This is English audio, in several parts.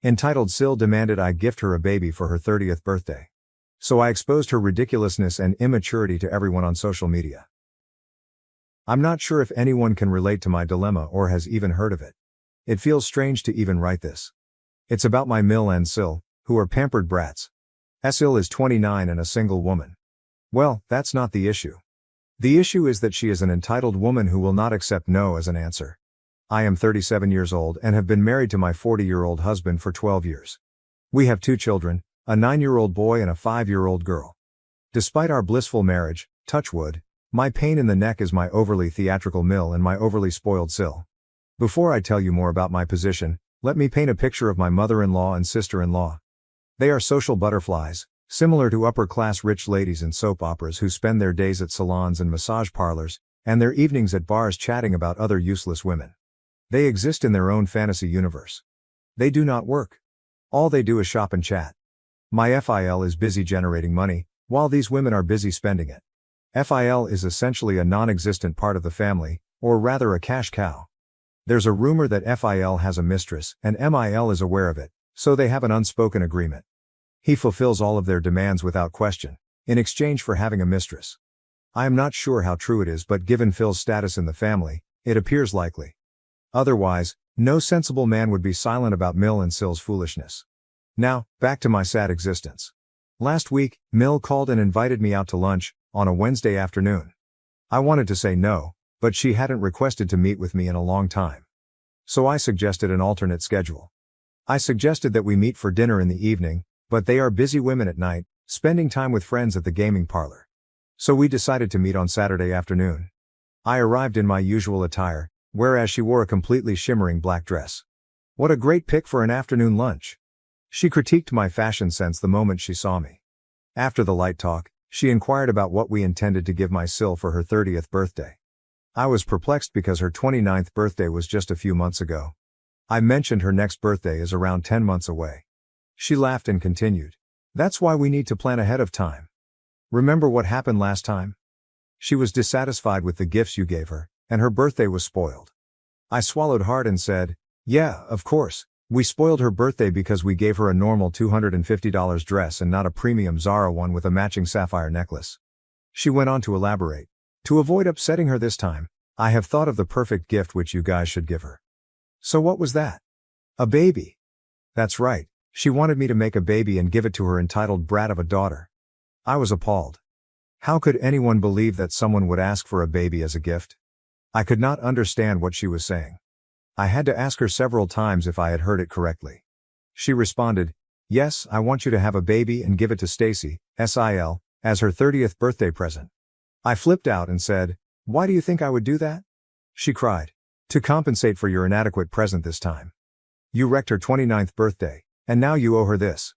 Entitled SIL demanded I gift her a baby for her 30th birthday. So I exposed her ridiculousness and immaturity to everyone on social media. I'm not sure if anyone can relate to my dilemma or has even heard of it. It feels strange to even write this. It's about my Mill and SIL, who are pampered brats. SIL is 29 and a single woman. Well, that's not the issue. The issue is that she is an entitled woman who will not accept no as an answer. I am 37 years old and have been married to my 40-year-old husband for 12 years. We have 2 children, a 9-year-old boy and a 5-year-old girl. Despite our blissful marriage, touch wood, my pain in the neck is my overly theatrical Mill and my overly spoiled SIL. Before I tell you more about my position, let me paint a picture of my mother-in-law and sister-in-law. They are social butterflies, similar to upper-class rich ladies in soap operas who spend their days at salons and massage parlors, and their evenings at bars chatting about other useless women. They exist in their own fantasy universe. They do not work. All they do is shop and chat. My FIL is busy generating money, while these women are busy spending it. FIL is essentially a non-existent part of the family, or rather a cash cow. There's a rumor that FIL has a mistress, and MIL is aware of it, so they have an unspoken agreement. He fulfills all of their demands without question, in exchange for having a mistress. I am not sure how true it is, but given Phil's status in the family, it appears likely. Otherwise, no sensible man would be silent about Mill and SIL's foolishness. Now, back to my sad existence. Last week, Mill called and invited me out to lunch, on a Wednesday afternoon. I wanted to say no, but she hadn't requested to meet with me in a long time. So I suggested an alternate schedule. I suggested that we meet for dinner in the evening, but they are busy women at night, spending time with friends at the gaming parlor. So we decided to meet on Saturday afternoon. I arrived in my usual attire, whereas she wore a completely shimmering black dress. What a great pick for an afternoon lunch. She critiqued my fashion sense the moment she saw me. After the light talk, she inquired about what we intended to give my SIL for her 30th birthday. I was perplexed because her 29th birthday was just a few months ago. I mentioned her next birthday is around 10 months away. She laughed and continued. That's why we need to plan ahead of time. Remember what happened last time? She was dissatisfied with the gifts you gave her, and her birthday was spoiled. I swallowed hard and said, yeah, of course, we spoiled her birthday because we gave her a normal $250 dress and not a premium Zara one with a matching sapphire necklace. She went on to elaborate. To avoid upsetting her this time, I have thought of the perfect gift which you guys should give her. So what was that? A baby. That's right, she wanted me to make a baby and give it to her entitled brat of a daughter. I was appalled. How could anyone believe that someone would ask for a baby as a gift? I could not understand what she was saying. I had to ask her several times if I had heard it correctly. She responded, yes, I want you to have a baby and give it to Stacy, SIL, as her 30th birthday present. I flipped out and said, why do you think I would do that? She cried. To compensate for your inadequate present this time. You wrecked her 29th birthday, and now you owe her this.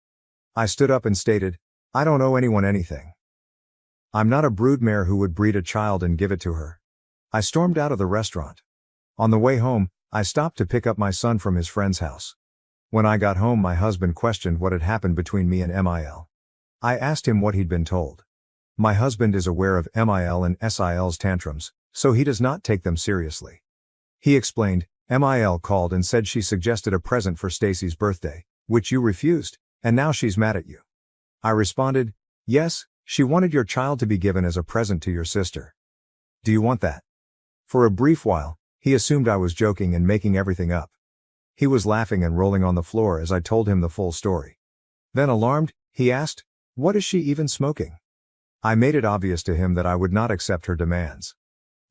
I stood up and stated, I don't owe anyone anything. I'm not a broodmare who would breed a child and give it to her. I stormed out of the restaurant. On the way home, I stopped to pick up my son from his friend's house. When I got home, my husband questioned what had happened between me and MIL. I asked him what he'd been told. My husband is aware of MIL and SIL's tantrums, so he does not take them seriously. He explained, MIL called and said she suggested a present for Stacy's birthday, which you refused, and now she's mad at you. I responded, yes, she wanted your child to be given as a present to your sister. Do you want that? For a brief while, he assumed I was joking and making everything up. He was laughing and rolling on the floor as I told him the full story. Then alarmed, he asked, what is she even smoking? I made it obvious to him that I would not accept her demands.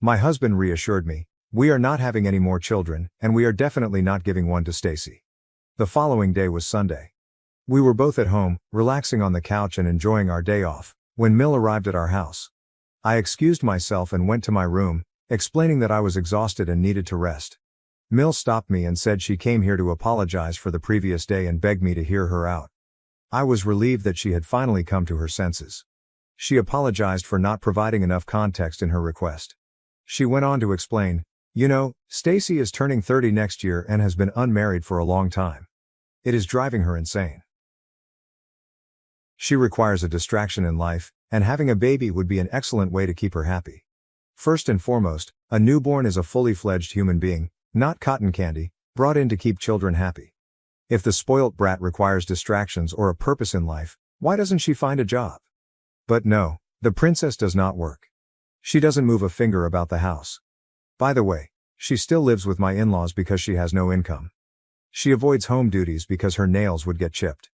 My husband reassured me, we are not having any more children, and we are definitely not giving one to Stacy. The following day was Sunday. We were both at home, relaxing on the couch and enjoying our day off, when Mill arrived at our house. I excused myself and went to my room, explaining that I was exhausted and needed to rest. Mill stopped me and said she came here to apologize for the previous day and begged me to hear her out. I was relieved that she had finally come to her senses. She apologized for not providing enough context in her request. She went on to explain, you know, Stacy is turning 30 next year and has been unmarried for a long time. It is driving her insane. She requires a distraction in life, and having a baby would be an excellent way to keep her happy. First and foremost, a newborn is a fully fledged human being, not cotton candy, brought in to keep children happy. If the spoilt brat requires distractions or a purpose in life, why doesn't she find a job? But no, the princess does not work. She doesn't move a finger about the house. By the way, she still lives with my in-laws because she has no income. She avoids home duties because her nails would get chipped.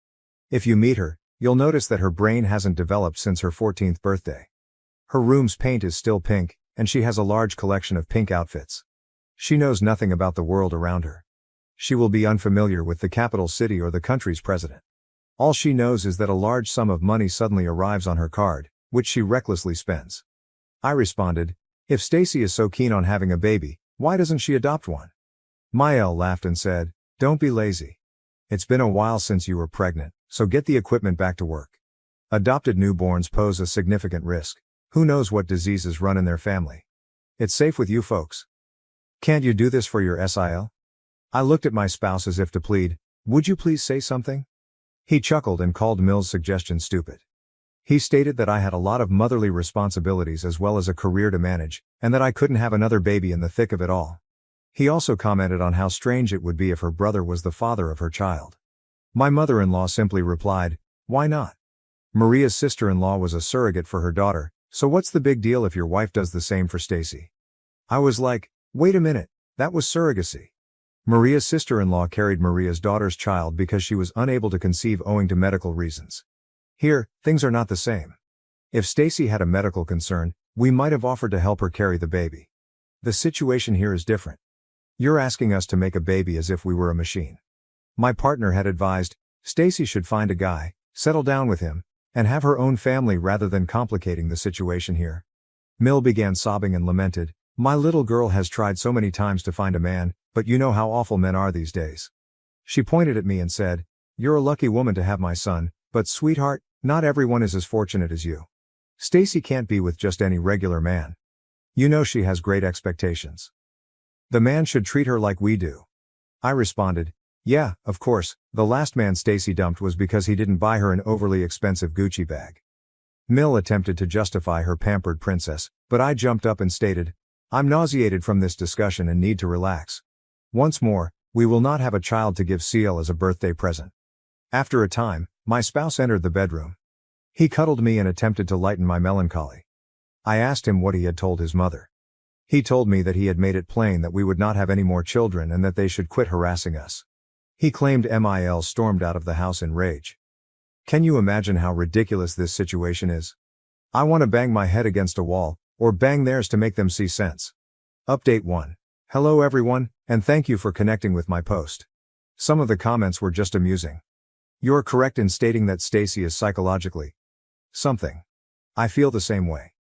If you meet her, you'll notice that her brain hasn't developed since her 14th birthday. Her room's paint is still pink, and she has a large collection of pink outfits. She knows nothing about the world around her. She will be unfamiliar with the capital city or the country's president. All she knows is that a large sum of money suddenly arrives on her card, which she recklessly spends. I responded, if Stacy is so keen on having a baby, why doesn't she adopt one? Mael laughed and said, don't be lazy. It's been a while since you were pregnant, so get the equipment back to work. Adopted newborns pose a significant risk. Who knows what diseases run in their family? It's safe with you folks. Can't you do this for your SIL? I looked at my spouse as if to plead, would you please say something? He chuckled and called Mill's suggestion stupid. He stated that I had a lot of motherly responsibilities as well as a career to manage, and that I couldn't have another baby in the thick of it all. He also commented on how strange it would be if her brother was the father of her child. My mother-in-law simply replied, why not? Maria's sister-in-law was a surrogate for her daughter, so what's the big deal if your wife does the same for Stacy? I was like, wait a minute, that was surrogacy. Maria's sister-in-law carried Maria's daughter's child because she was unable to conceive owing to medical reasons. Here, things are not the same. If Stacy had a medical concern, we might have offered to help her carry the baby. The situation here is different. You're asking us to make a baby as if we were a machine. My partner had advised, Stacy should find a guy, settle down with him, and have her own family rather than complicating the situation here. Mill began sobbing and lamented, my little girl has tried so many times to find a man, but you know how awful men are these days. She pointed at me and said, you're a lucky woman to have my son, but sweetheart, not everyone is as fortunate as you. Stacy can't be with just any regular man. You know she has great expectations. The man should treat her like we do. I responded, yeah, of course, the last man Stacy dumped was because he didn't buy her an overly expensive Gucci bag. Mill attempted to justify her pampered princess, but I jumped up and stated, I'm nauseated from this discussion and need to relax. Once more, we will not have a child to give SIL as a birthday present. After a time, my spouse entered the bedroom. He cuddled me and attempted to lighten my melancholy. I asked him what he had told his mother. He told me that he had made it plain that we would not have any more children and that they should quit harassing us. He claimed Mil stormed out of the house in rage. Can you imagine how ridiculous this situation is? I want to bang my head against a wall, or bang theirs to make them see sense. Update 1. Hello everyone, and thank you for connecting with my post. Some of the comments were just amusing. You're correct in stating that Stacy is psychologically something. I feel the same way.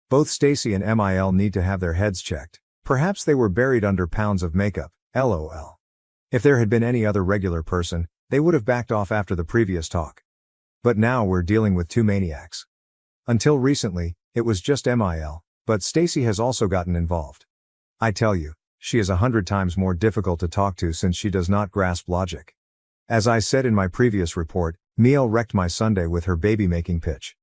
Both Stacy and Mil need to have their heads checked. Perhaps they were buried under pounds of makeup, lol. If there had been any other regular person, they would have backed off after the previous talk. But now we're dealing with two maniacs. Until recently, it was just Mil, but Stacy has also gotten involved. I tell you, she is 100 times more difficult to talk to since she does not grasp logic. As I said in my previous report, Miel wrecked my Sunday with her baby-making pitch.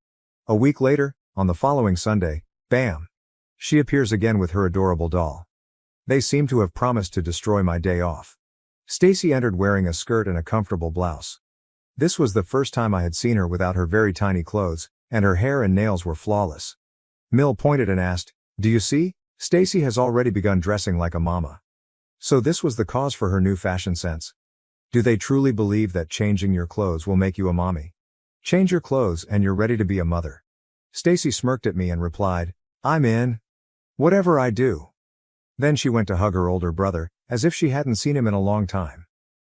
A week later, on the following Sunday, bam! She appears again with her adorable doll. They seem to have promised to destroy my day off. Stacy entered wearing a skirt and a comfortable blouse. This was the first time I had seen her without her very tiny clothes, and her hair and nails were flawless. Mill pointed and asked, do you see? Stacy has already begun dressing like a mama. So this was the cause for her new fashion sense. Do they truly believe that changing your clothes will make you a mommy? Change your clothes and you're ready to be a mother. Stacy smirked at me and replied, I'm in. Whatever I do. Then she went to hug her older brother, as if she hadn't seen him in a long time.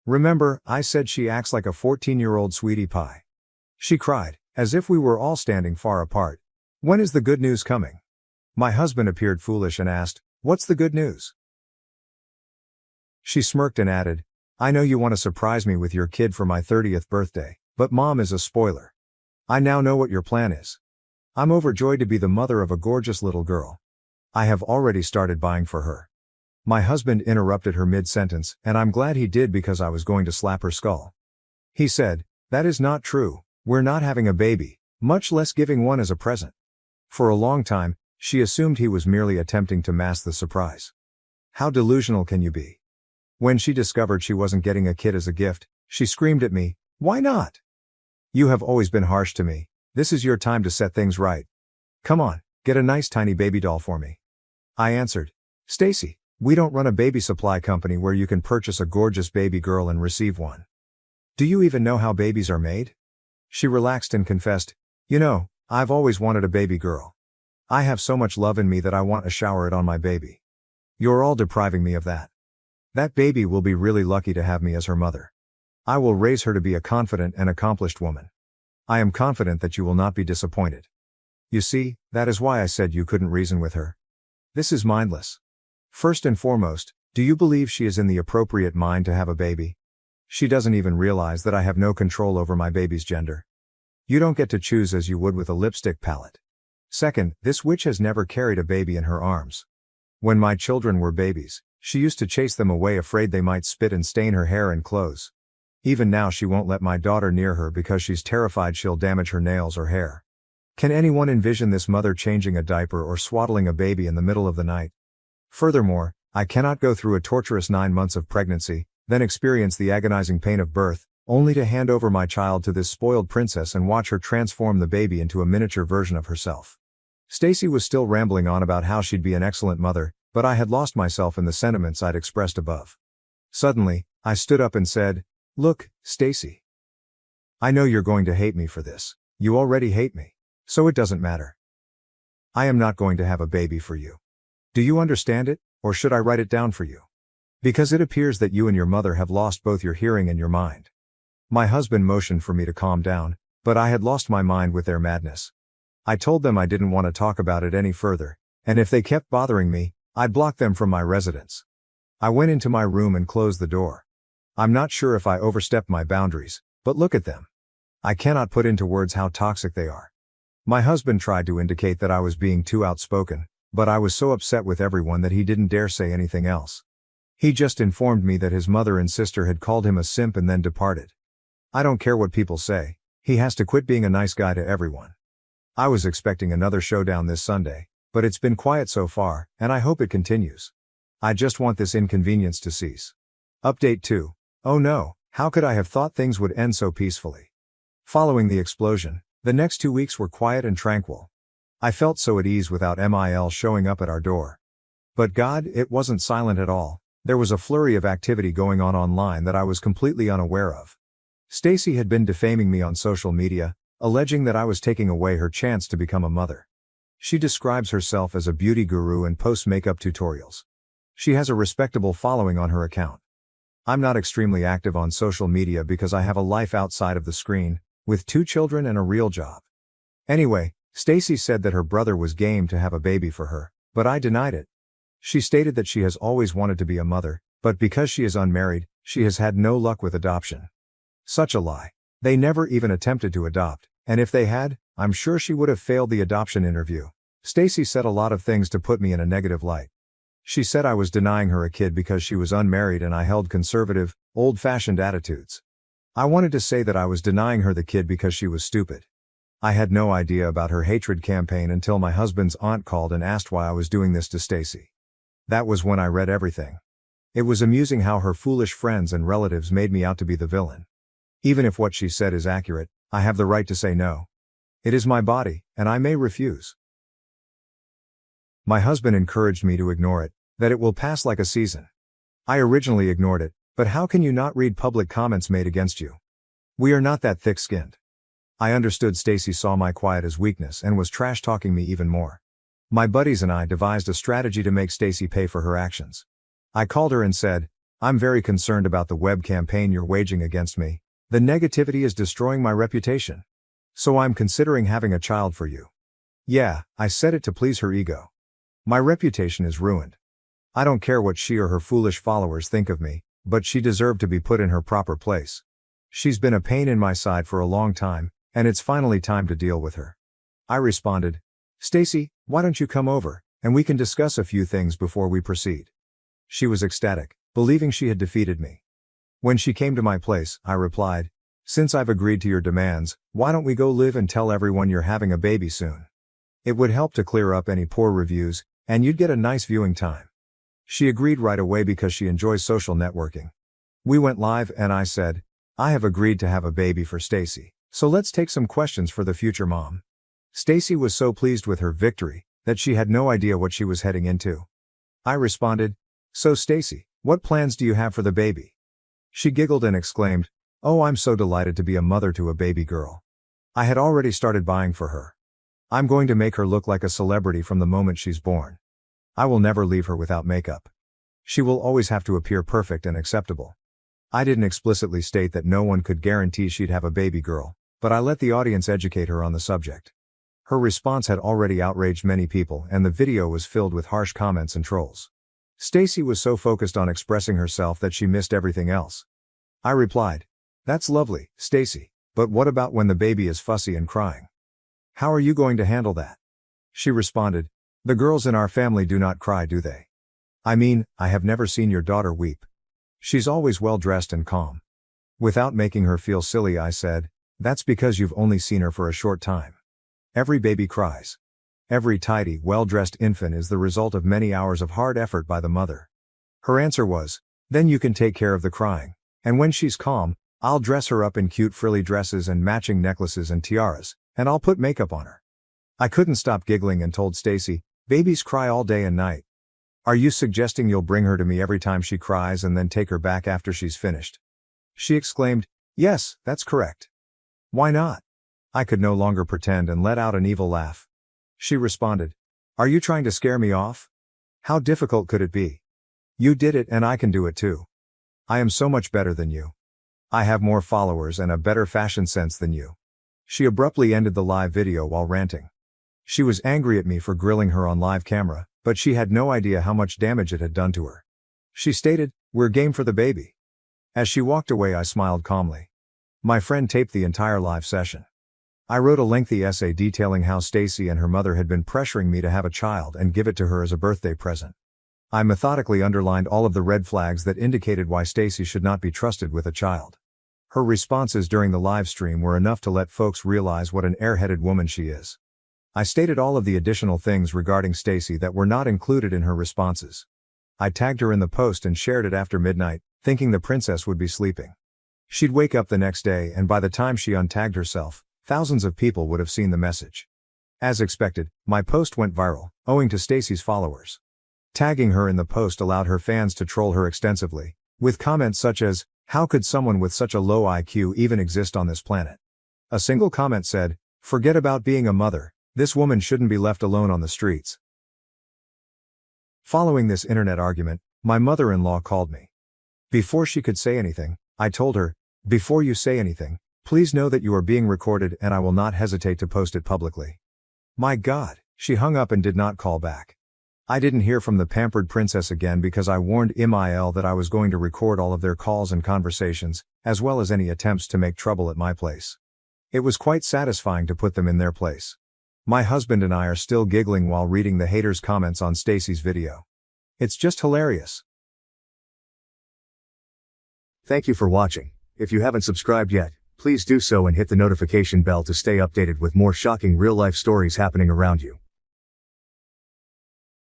Remember, I said she acts like a 14-year-old sweetie pie. She cried, as if we were all standing far apart. When is the good news coming? My husband appeared foolish and asked, what's the good news? She smirked and added, I know you want to surprise me with your kid for my 30th birthday, but mom is a spoiler. I now know what your plan is. I'm overjoyed to be the mother of a gorgeous little girl. I have already started buying for her. My husband interrupted her mid-sentence, and I'm glad he did because I was going to slap her skull. He said, that is not true, we're not having a baby, much less giving one as a present. For a long time, she assumed he was merely attempting to mask the surprise. How delusional can you be? When she discovered she wasn't getting a kid as a gift, She screamed at me, "Why not? You have always been harsh to me. This is your time to set things right. Come on, get a nice tiny baby doll for me." I answered, "Stacy, we don't run a baby supply company where you can purchase a gorgeous baby girl and receive one. Do you even know how babies are made?" She relaxed and confessed, "You know, I've always wanted a baby girl. I have so much love in me that I want to shower it on my baby. You're all depriving me of that. That baby will be really lucky to have me as her mother. I will raise her to be a confident and accomplished woman. I am confident that you will not be disappointed. You see, that is why I said you couldn't reason with her. This is mindless. First and foremost, do you believe she is in the appropriate mind to have a baby? She doesn't even realize that I have no control over my baby's gender. You don't get to choose as you would with a lipstick palette. Second, this witch has never carried a baby in her arms. When my children were babies, she used to chase them away afraid they might spit and stain her hair and clothes. Even now she won't let my daughter near her because she's terrified she'll damage her nails or hair. Can anyone envision this mother changing a diaper or swaddling a baby in the middle of the night? Furthermore, I cannot go through a torturous 9 months of pregnancy, then experience the agonizing pain of birth, only to hand over my child to this spoiled princess and watch her transform the baby into a miniature version of herself." Stacy was still rambling on about how she'd be an excellent mother, but I had lost myself in the sentiments I'd expressed above. Suddenly, I stood up and said, "Look, Stacy. I know you're going to hate me for this. You already hate me. So it doesn't matter. I am not going to have a baby for you. Do you understand it, or should I write it down for you? Because it appears that you and your mother have lost both your hearing and your mind." My husband motioned for me to calm down, but I had lost my mind with their madness. I told them I didn't want to talk about it any further, and if they kept bothering me, I'd block them from my residence. I went into my room and closed the door. I'm not sure if I overstepped my boundaries, but look at them. I cannot put into words how toxic they are. My husband tried to indicate that I was being too outspoken, but I was so upset with everyone that he didn't dare say anything else. He just informed me that his mother and sister had called him a simp and then departed. I don't care what people say, he has to quit being a nice guy to everyone. I was expecting another showdown this Sunday, but it's been quiet so far, and I hope it continues. I just want this inconvenience to cease. Update 2. Oh no, how could I have thought things would end so peacefully? Following the explosion, the next 2 weeks were quiet and tranquil. I felt so at ease without MIL showing up at our door. But God, it wasn't silent at all. There was a flurry of activity going on online that I was completely unaware of. Stacy had been defaming me on social media, alleging that I was taking away her chance to become a mother. She describes herself as a beauty guru and posts makeup tutorials. She has a respectable following on her account. I'm not extremely active on social media because I have a life outside of the screen, with 2 children and a real job. Anyway, Stacy said that her brother was game to have a baby for her, but I denied it. She stated that she has always wanted to be a mother, but because she is unmarried, she has had no luck with adoption. Such a lie. They never even attempted to adopt, and if they had, I'm sure she would have failed the adoption interview. Stacy said a lot of things to put me in a negative light. She said I was denying her a kid because she was unmarried and I held conservative, old-fashioned attitudes. I wanted to say that I was denying her the kid because she was stupid. I had no idea about her hatred campaign until my husband's aunt called and asked why I was doing this to Stacy. That was when I read everything. It was amusing how her foolish friends and relatives made me out to be the villain. Even if what she said is accurate, I have the right to say no. It is my body, and I may refuse. My husband encouraged me to ignore it, that it will pass like a season. I originally ignored it, but how can you not read public comments made against you? We are not that thick-skinned. I understood Stacy saw my quiet as weakness and was trash-talking me even more. My buddies and I devised a strategy to make Stacy pay for her actions. I called her and said, "I'm very concerned about the web campaign you're waging against me. The negativity is destroying my reputation. So I'm considering having a child for you." Yeah, I said it to please her ego. My reputation is ruined. I don't care what she or her foolish followers think of me, but she deserved to be put in her proper place. She's been a pain in my side for a long time, and it's finally time to deal with her. I responded, "Stacy, why don't you come over, and we can discuss a few things before we proceed." She was ecstatic, believing she had defeated me. When she came to my place, I replied, "Since I've agreed to your demands, why don't we go live and tell everyone you're having a baby soon? It would help to clear up any poor reviews, and you'd get a nice viewing time." She agreed right away because she enjoys social networking. We went live and I said, I have agreed to have a baby for Stacy, so let's take some questions for the future mom. Stacy was so pleased with her victory that she had no idea what she was heading into. I responded, "So Stacy, what plans do you have for the baby?" She giggled and exclaimed, "Oh, I'm so delighted to be a mother to a baby girl. I had already started buying for her. I'm going to make her look like a celebrity from the moment she's born. I will never leave her without makeup. She will always have to appear perfect and acceptable." I didn't explicitly state that no one could guarantee she'd have a baby girl, but I let the audience educate her on the subject. Her response had already outraged many people and the video was filled with harsh comments and trolls. Stacy was so focused on expressing herself that she missed everything else. I replied, "That's lovely, Stacy, but what about when the baby is fussy and crying? How are you going to handle that?" She responded, "The girls in our family do not cry, do they? I mean, I have never seen your daughter weep. She's always well dressed and calm." Without making her feel silly, I said, "That's because you've only seen her for a short time. Every baby cries. Every tidy, well-dressed infant is the result of many hours of hard effort by the mother." Her answer was, "Then you can take care of the crying, and when she's calm, I'll dress her up in cute frilly dresses and matching necklaces and tiaras, and I'll put makeup on her." I couldn't stop giggling and told Stacy, "Babies cry all day and night. Are you suggesting you'll bring her to me every time she cries and then take her back after she's finished?" She exclaimed, "Yes, that's correct. Why not?" I could no longer pretend and let out an evil laugh. She responded, "Are you trying to scare me off? How difficult could it be? You did it and I can do it too. I am so much better than you. I have more followers and a better fashion sense than you." She abruptly ended the live video while ranting. She was angry at me for grilling her on live camera, but she had no idea how much damage it had done to her. She stated, "We're game for the baby." As she walked away, I smiled calmly. My friend taped the entire live session. I wrote a lengthy essay detailing how Stacy and her mother had been pressuring me to have a child and give it to her as a birthday present. I methodically underlined all of the red flags that indicated why Stacy should not be trusted with a child. Her responses during the live stream were enough to let folks realize what an airheaded woman she is. I stated all of the additional things regarding Stacy that were not included in her responses. I tagged her in the post and shared it after midnight, thinking the princess would be sleeping. She'd wake up the next day and by the time she untagged herself, thousands of people would have seen the message. As expected, my post went viral, owing to Stacy's followers. Tagging her in the post allowed her fans to troll her extensively, with comments such as, "How could someone with such a low IQ even exist on this planet?" A single comment said, "Forget about being a mother. This woman shouldn't be left alone on the streets." Following this internet argument, my mother-in-law called me. Before she could say anything, I told her, "Before you say anything, please know that you are being recorded and I will not hesitate to post it publicly." My God, she hung up and did not call back. I didn't hear from the pampered princess again because I warned MIL that I was going to record all of their calls and conversations, as well as any attempts to make trouble at my place. It was quite satisfying to put them in their place. My husband and I are still giggling while reading the haters' comments on Stacy's video. It's just hilarious. Thank you for watching. If you haven't subscribed yet, please do so and hit the notification bell to stay updated with more shocking real-life stories happening around you.